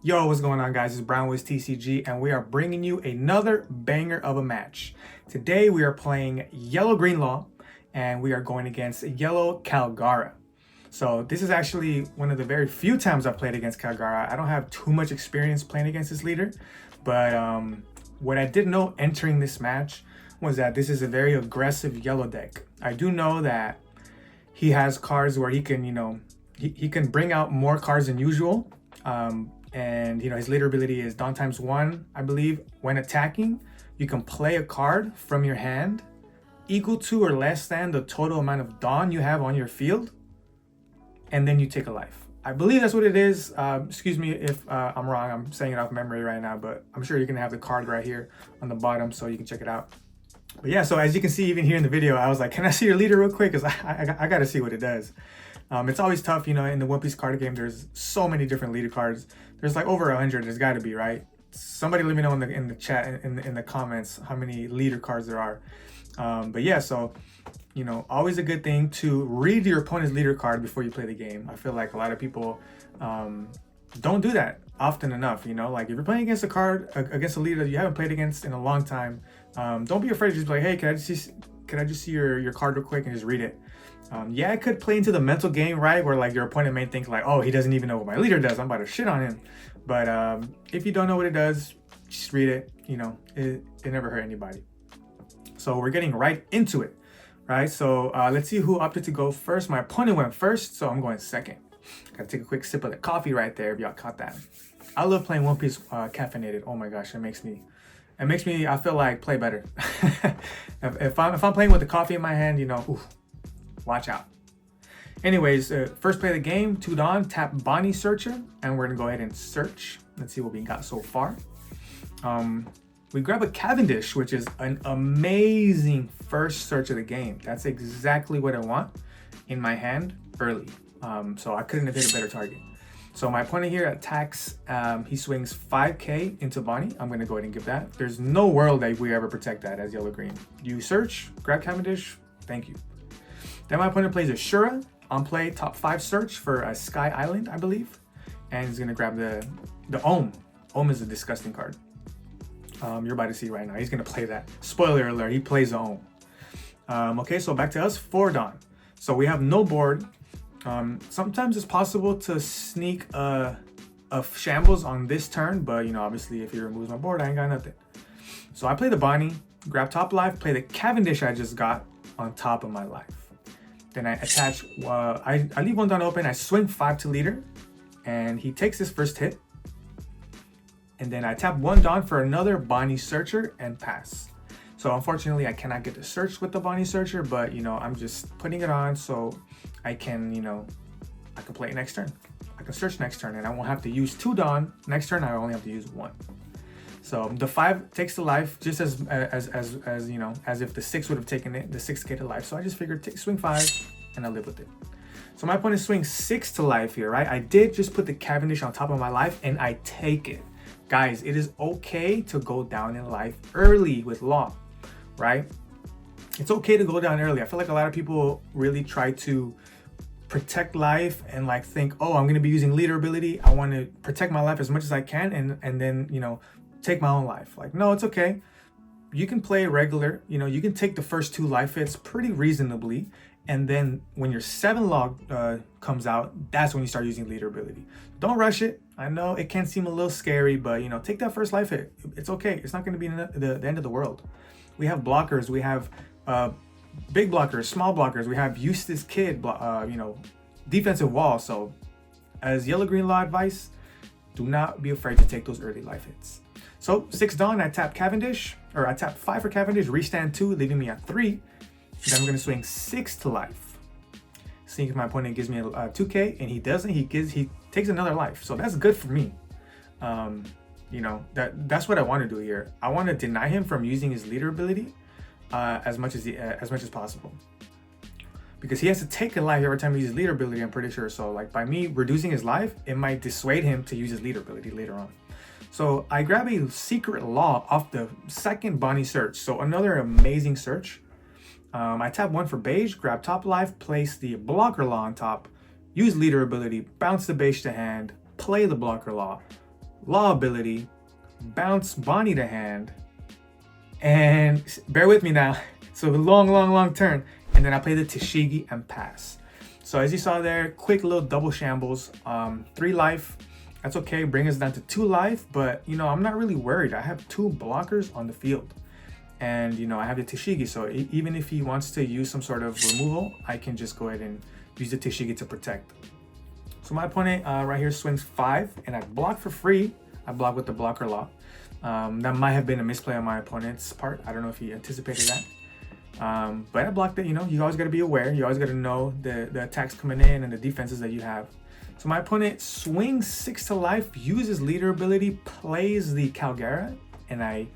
Yo, what's going on, guys? It's Brownwoods TCG, and we are bringing you another banger of a match. Today, we are playing Yellow-Green Law, and we are going against Yellow Kalgara. So this is actually one of the very few times I've played against Kalgara. I don't have too much experience playing against this leader, but what I did know entering this match was that this is a very aggressive yellow deck. I do know that he has cards where he can, he can bring out more cards than usual. And his leader ability is Dawn ×1, I believe. When attacking, you can play a card from your hand equal to or less than the total amount of Dawn you have on your field, and then you take a life. I believe that's what it is. Excuse me if I'm wrong. I'm saying it off memory right now, but I'm sure you're gonna have the card right here on the bottom so you can check it out. But yeah, so as you can see even here in the video, I was like, can I see your leader real quick? Because I gotta see what it does. It's always tough, in the One Piece card game. There's so many different leader cards. There's like over 100. There's got to be, right? Somebody let me know in the chat, in the comments, how many leader cards there are. But yeah, so always a good thing to read your opponent's leader card before you play the game. I feel like a lot of people don't do that often enough. Like if you're playing against a leader that you haven't played against in a long time, don't be afraid to just be like, hey, can I just see your card real quick and just read it. Yeah, it could play into the mental game, right? Where like your opponent may think like, oh, he doesn't even know what my leader does. I'm about to shit on him. But if you don't know what it does, just read it. It never hurt anybody. So we're getting right into it, right? So let's see who opted to go first. My opponent went first, so I'm going second. Gotta take a quick sip of the coffee right there if y'all caught that. I love playing One Piece caffeinated. Oh my gosh, it makes me, I feel like play better. if I'm playing with the coffee in my hand, ooh, watch out. Anyways, first play of the game, 2 Dawn, tap Bonney Searcher, and we're gonna go ahead and search. Let's see what we got so far. We grab a Cavendish, which is an amazing first search of the game. That's exactly what I want in my hand early. So I couldn't have hit a better target. So my opponent here attacks, he swings 5k into Bonney. I'm gonna go ahead and give that. There's no world that we ever protect that as yellow-green. You search, grab Cavendish, thank you. Then my opponent plays a Shura on play, top 5 search for a Sky Island, I believe. And he's gonna grab the Ohm. Ohm is a disgusting card. You're about to see right now. He's gonna play that. Spoiler alert, he plays the Ohm. Okay, so back to us, 4 Dawn. So we have no board. Sometimes it's possible to sneak a Shambles on this turn, but obviously if he removes my board, I ain't got nothing. So I play the Bonney, grab top life, play the Cavendish I just got on top of my life. Then I attach, I leave 1 Dawn open, I swing 5 to leader, and he takes his first hit. And then I tap 1 Dawn for another Bonney Searcher and pass. So unfortunately, I cannot get the search with the Bonney Searcher, but I'm just putting it on so I can, I can play it next turn. I can search next turn, and I won't have to use 2 Dawn. Next turn, I only have to use 1. So the 5 takes the life just as if the 6 would have taken it, the 6 get to life. So I just figured swing 5 and I live with it. So my opponent swings 6 to life here, right? I did just put the Cavendish on top of my life and I take it. Guys, it is okay to go down in life early with Law, right? It's okay to go down early. I feel like a lot of people really try to protect life and like think, oh, I'm gonna be using leader ability. I want to protect my life as much as I can and then, take my own life. Like, no, it's okay. You can play regular, you can take the first 2 life hits pretty reasonably. And then when your 7 log comes out, that's when you start using leader ability. Don't rush it. I know it can seem a little scary, but take that first life hit. It's okay. It's not going to be the end of the world. We have blockers. We have big blockers, small blockers. We have Eustace Kid, defensive wall. So as yellow-green law advice, do not be afraid to take those early life hits. So 6 Dawn, I tap Cavendish, or I tap 5 for Cavendish, restand 2, leaving me at 3. Then I'm going to swing 6 to life. Seeing if my opponent gives me a 2k, and he doesn't, he takes another life. So that's good for me. That's what I want to do here. I want to deny him from using his leader ability as much as possible. Because he has to take a life every time he uses leader ability, I'm pretty sure. So like by me reducing his life, it might dissuade him to use his leader ability later on. So I grab a Secret Law off the 2nd Bonney Search. So another amazing search. I tap 1 for beige, grab top life, place the blocker law on top, use leader ability, bounce the beige to hand, play the blocker law, Law ability, bounce Bonney to hand, and bear with me now. So long turn, and then I play the Tashigi and pass. So as you saw there, quick little double shambles, 3 life. That's okay, bring us down to 2 life, but you know, I'm not really worried. I have 2 blockers on the field. And you know, I have the Tashigi, so even if he wants to use some sort of removal, I can just go ahead and use the Tashigi to protect. So my opponent right here swings 5, and I block for free. I block with the blocker law. That might have been a misplay on my opponent's part. I don't know if he anticipated that. But I blocked it. You know, you always got to be aware. You always got to know the attacks coming in and the defenses that you have. So my opponent swings 6 to life, uses leader ability, plays the Kalgara, and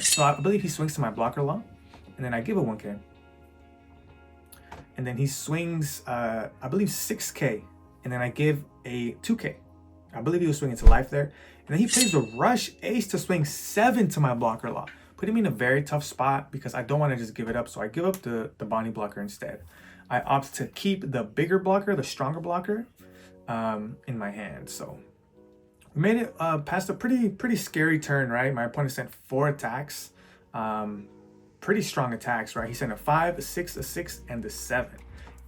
so I believe he swings to my blocker law, and then I give a 1k. And then he swings, I believe 6k, and then I give a 2k. I believe he was swinging to life there. And then he plays the rush ace to swing 7 to my blocker law, putting me in a very tough spot because I don't want to just give it up. So I give up the Bonney blocker instead. I opt to keep the bigger blocker, the stronger blocker, in my hand. So we made it past a pretty scary turn, right? My opponent sent 4 attacks, pretty strong attacks, right? He sent a 5, a 6, a 6, and a 7.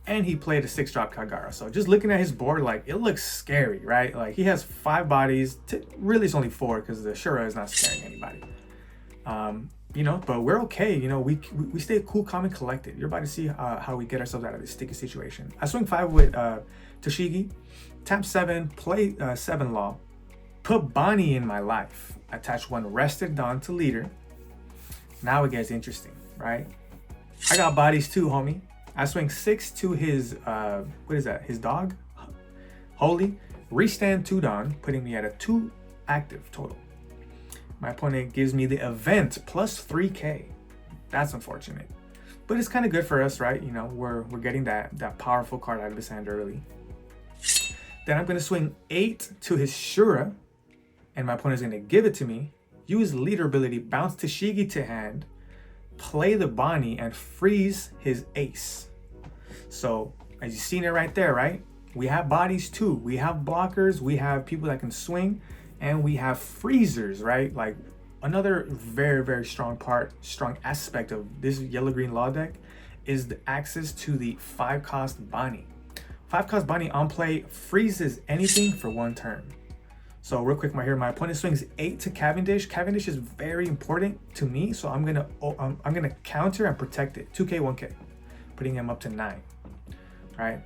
And he played a 6-drop Kalgara. So just looking at his board, like, it looks scary, right? Like, he has 5 bodies. Really, it's only 4 because the Shura is not scaring anybody. You know, but we're okay. You know, we stay cool, calm, and collected. You're about to see how we get ourselves out of this sticky situation. I swing 5 with Tashigi, tap 7, play 7 law, put Bonney in my life, attach 1 rested Dawn to leader. Now it gets interesting, right? I got bodies too, homie. I swing 6 to his, what is that? His dog? Holy. Restand 2 Dawn, putting me at a 2 active total. My opponent gives me the event plus 3k. That's unfortunate. But it's kind of good for us, right? You know, we're getting that powerful card out of his hand early. Then I'm going to swing 8 to his Shura, and my opponent's going to give it to me. Use leader ability, bounce Tashigi to hand, play the Bonney, and freeze his ace. So, as you've seen it right there, right? We have bodies too. We have blockers, we have people that can swing, and we have freezers, right? Like, another very strong aspect of this yellow-green law deck is the access to the 5-cost Bonney. 5-cost Bonney on play freezes anything for 1 turn. So real quick, my opponent swings 8 to Cavendish. Cavendish is very important to me, so I'm gonna counter and protect it. 2k, 1k, putting him up to 9. Right?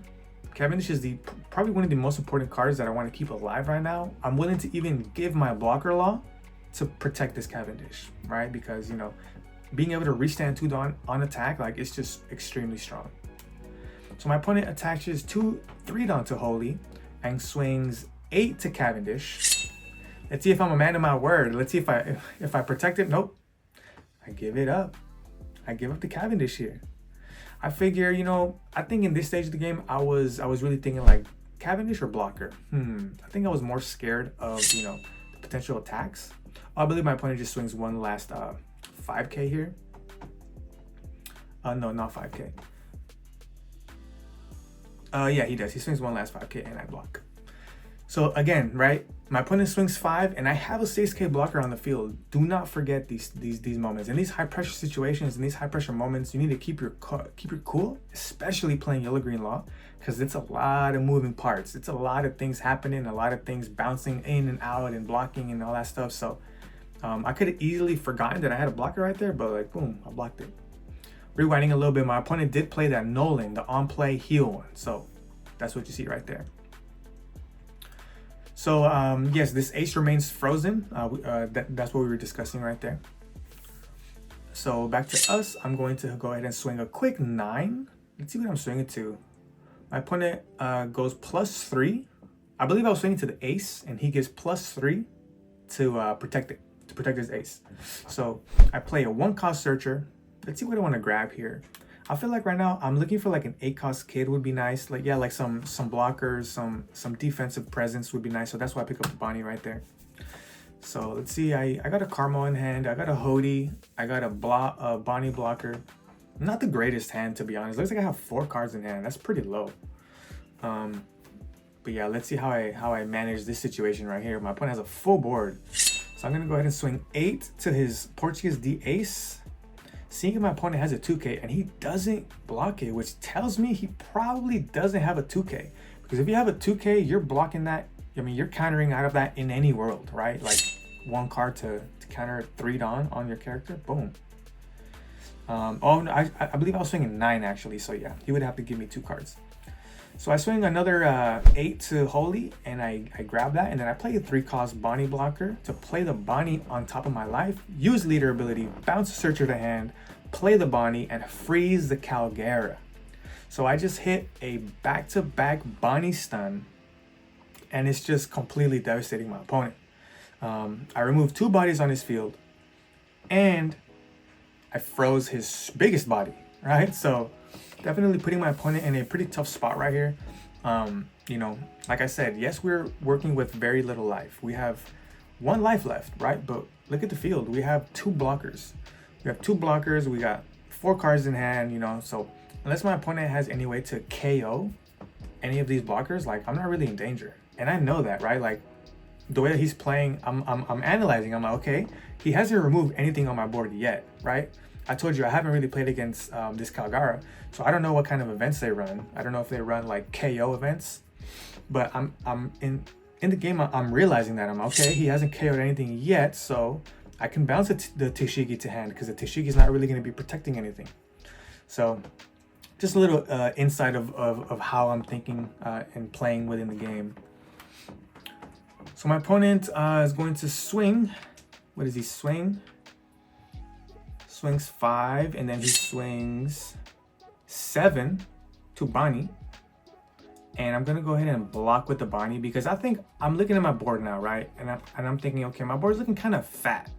Cavendish is probably one of the most important cards that I want to keep alive right now. I'm willing to even give my blocker law to protect this Cavendish, right? Because, you know, being able to restand 2 Dawn on attack, like, it's just extremely strong. So my opponent attaches 2 3 Dawn to Holy and swings 8 to Cavendish. Let's see if I'm a man of my word. Let's see if I protect it. Nope. I give it up. I give up the Cavendish here. I figure, you know, I think in this stage of the game, I was really thinking like Cavendish or blocker. I think I was more scared of, you know, the potential attacks. I believe my opponent just swings 1 last 5k here. No, not 5k. Yeah, he does. He swings 1 last 5k and I block. So again, right? My opponent swings 5 and I have a 6k blocker on the field. Do not forget these moments. In these high pressure situations, in these high pressure moments, you need to keep your cool, especially playing yellow green law, because it's a lot of moving parts. It's a lot of things happening, a lot of things bouncing in and out and blocking and all that stuff. So I could have easily forgotten that I had a blocker right there, but like boom, I blocked it. Rewinding a little bit, my opponent did play that Nolan, the on play heal one. So that's what you see right there. So yes, this ace remains frozen. That's what we were discussing right there. So back to us. I'm going to go ahead and swing a quick 9. Let's see what I'm swinging to. My opponent goes +3. I believe I was swinging to the ace, and he gets +3 to protect it, to protect his ace. So I play a 1-cost searcher. Let's see what I want to grab here. I feel like right now I'm looking for like an 8-cost kid would be nice. Like, yeah, like some blockers, some defensive presence would be nice. So that's why I pick up the Bonney right there. So let's see. I got a Carmo in hand. I got a Hody. I got a Bonney blocker. Not the greatest hand, to be honest. Looks like I have 4 cards in hand. That's pretty low. But yeah, let's see how I manage this situation right here. My opponent has a full board. So I'm gonna go ahead and swing 8 to his Portuguese D ace. Seeing if my opponent has a 2K and he doesn't block it, which tells me he probably doesn't have a 2K. Because if you have a 2K, you're blocking that. I mean, you're countering out of that in any world, right? Like one card to counter 3 Dawn on your character. Boom. Oh, no, I believe I was swinging 9 actually. So yeah, he would have to give me 2 cards. So I swing another 8 to Holy, and I grab that, and then I play a 3-cost Bonney blocker to play the Bonney on top of my life, use leader ability, bounce a searcher to hand, play the Bonney, and freeze the Kalgara. So I just hit a back-to-back Bonney stun, and it's just completely devastating my opponent. I removed 2 bodies on his field, and I froze his biggest body, right? So definitely putting my opponent in a pretty tough spot right here. You know, like I said, yes, we're working with very little life. We have 1 life left, right? But look at the field. We have 2 blockers. We have 2 blockers. We got 4 cards in hand, you know. So unless my opponent has any way to KO any of these blockers, like, I'm not really in danger. And I know that, right? Like, the way that he's playing, I'm analyzing. I'm like, okay, he hasn't removed anything on my board yet, right? I told you I haven't really played against this Kalgara, so I don't know what kind of events they run. I don't know if they run like KO events, but I'm in the game. I'm realizing that I'm okay. He hasn't KO'd anything yet, so I can bounce the Tashigi to hand because the Tashigi is not really going to be protecting anything. So just a little insight of how I'm thinking and playing within the game. So my opponent is going to swing. What does he swing? Swings 5, and then he swings 7 to Bonney. And I'm gonna go ahead and block with the Bonney because I think I'm looking at my board now, right? And I'm thinking, okay, my board's looking kind of fat,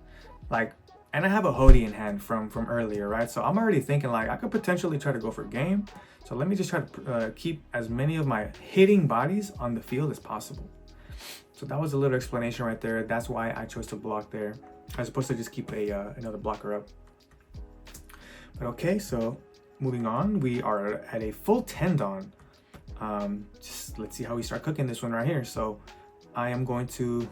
like, and I have a Hody in hand from earlier, right? So I'm already thinking like I could potentially try to go for game. So let me just try to keep as many of my hitting bodies on the field as possible. So that was a little explanation right there. That's why I chose to block there, as opposed to just keep another blocker up. But okay, so moving on, we are at a full 10 Dawn. Just let's see how we start cooking this one right here. So I am going to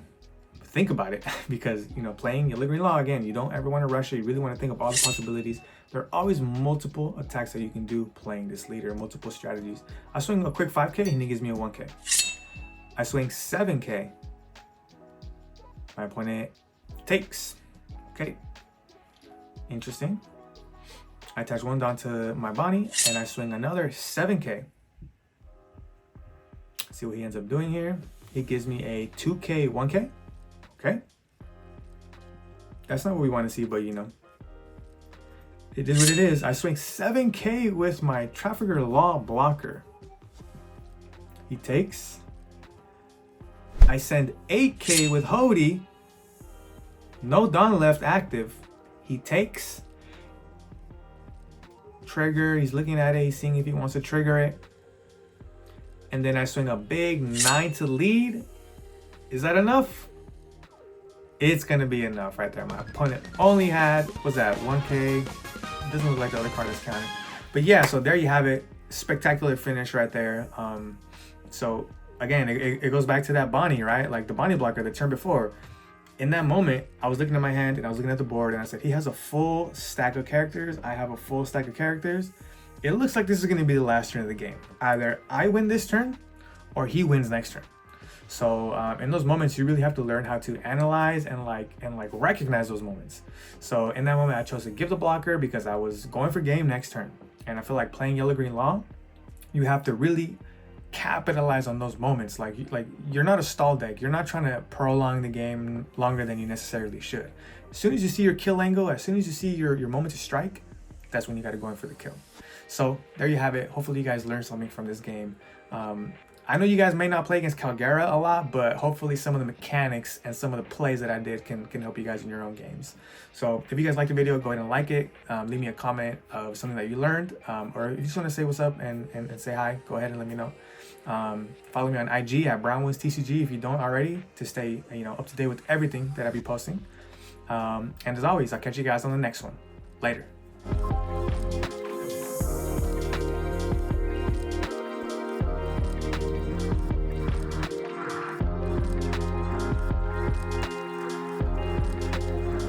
think about it because, you know, playing Yellow Green Law, again, you don't ever want to rush it. You really want to think of all the possibilities. There are always multiple attacks that you can do playing this leader, multiple strategies. I swing a quick 5K and he gives me a 1K. I swing 7K. My opponent takes. Okay, interesting. I attach 1 Dawn to my Bonney, and I swing another 7K. See what he ends up doing here. He gives me a 2K, 1K. Okay. That's not what we want to see, but you know. It is what it is. I swing 7K with my Trafficker Law blocker. He takes. I send 8K with Hody. No Dawn left active. He takes. Trigger, he's looking at it, he's seeing if he wants to trigger it. And then I swing a big 9 to lead. Is that enough? It's gonna be enough right there. My opponent only had, what's that, 1K? It doesn't look like the other card is counting. But yeah, so there you have it. Spectacular finish right there. So again, it goes back to that Bonney, right? Like the Bonney blocker the turn before. In that moment, I was looking at my hand and I was looking at the board and I said, he has a full stack of characters. I have a full stack of characters. It looks like this is going to be the last turn of the game. Either I win this turn or he wins next turn. So in those moments, you really have to learn how to analyze and recognize those moments. So in that moment, I chose to give the blocker because I was going for game next turn. And I feel like playing Yellow Green Law, you have to really capitalize on those moments. Like you're not a stall deck. You're not trying to prolong the game longer than you necessarily should. As soon as you see your kill angle, as soon as you see your moment to strike, that's when you got to go in for the kill. So there you have it. Hopefully you guys learned something from this game. I know you guys may not play against Kalgara a lot, but hopefully some of the mechanics and some of the plays that I did can help you guys in your own games. So if you guys liked the video, go ahead and like it. Leave me a comment of something that you learned, or if you just want to say what's up and say hi, go ahead and let me know. Follow me on IG at BrownWinsTCG if you don't already, to stay up to date with everything that I be posting. And as always, I'll catch you guys on the next one. Later.